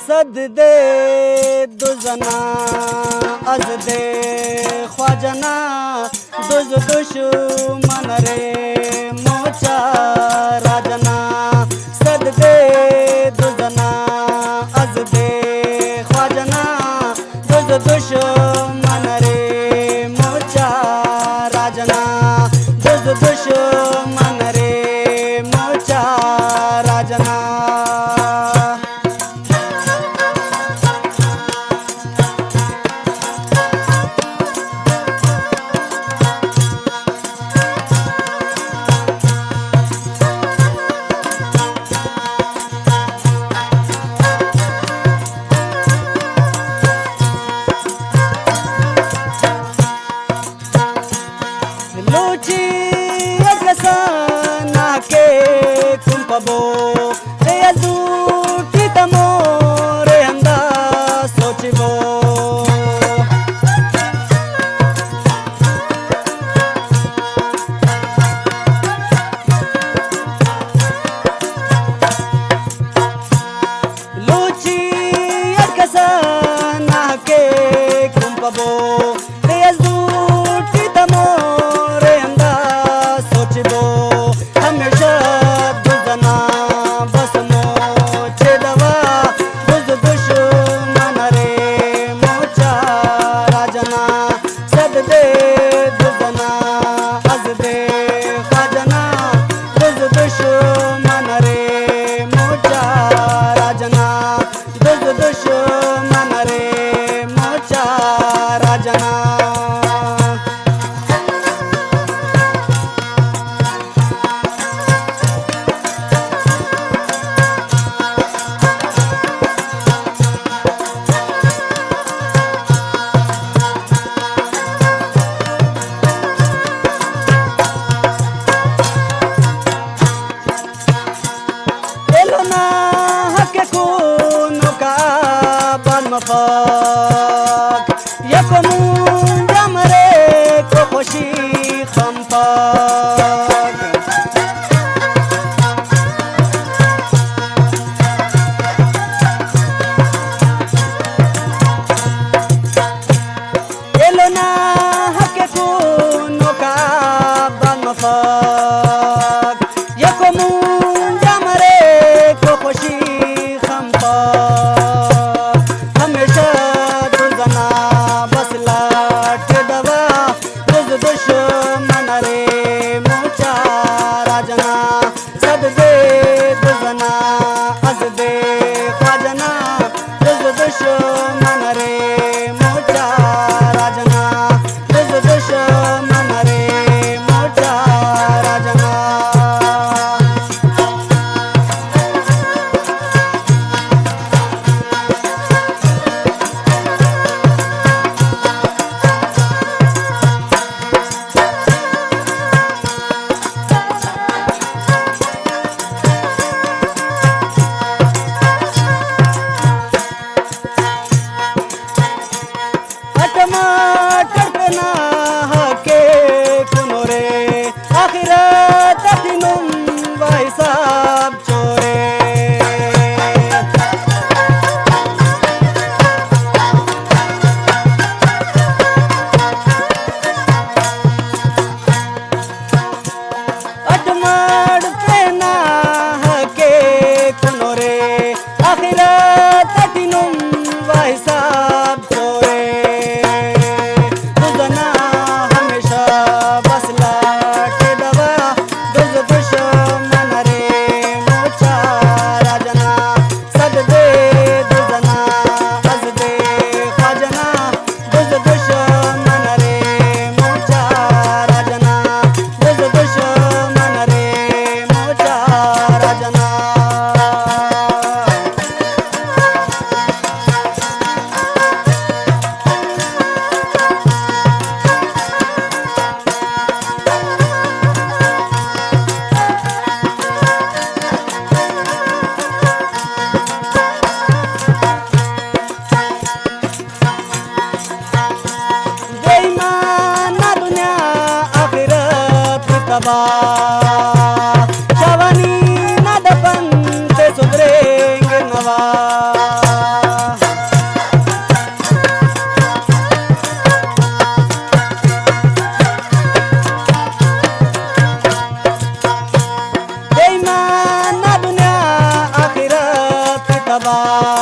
सद दे दुजना अज दे ख्वाजना दुज दुश्मन रे मोचा राजना सद दे दुजना अज दे ख्वाजना दुज दुश्मन रे मोचा राजना दुज दुश्मन रे मोचा राजना लूची अगसना के कुंपबो रे अजूटी तमो रे अंदा सोचबो लूची अगसना के कुंपबो रे अजूटी तमो हमेशा दुजना बस मोचे दवा दुज दुश्मन रे मोचा राजना सद दे दुजना अज दे ख्वाजना दुज दुश्मन रे मोचा राजना दुज दुश्मन रे मोचा राजना मफाक यकमू जमरे को खुशी खंपाक एलोना हके कुनो का बन मफाक यकमू जमरे को खुशी खंपाक दुश्मन रे मोचा राजना सद दे दुजना अज दे ख्वाजना दुज दुश्मन रे मोचा राजना दुज दुश्मन रे मोचा राजना टमाटरना हके कुनो रे आखिरत दिनुम वहिसाब चोरे टमाटरना हके कुनो रे आखिरत दिनुम वहिसाब चोरे तबा जवानी न दफन ते सुधरेंगे नवा। जिंदाबाद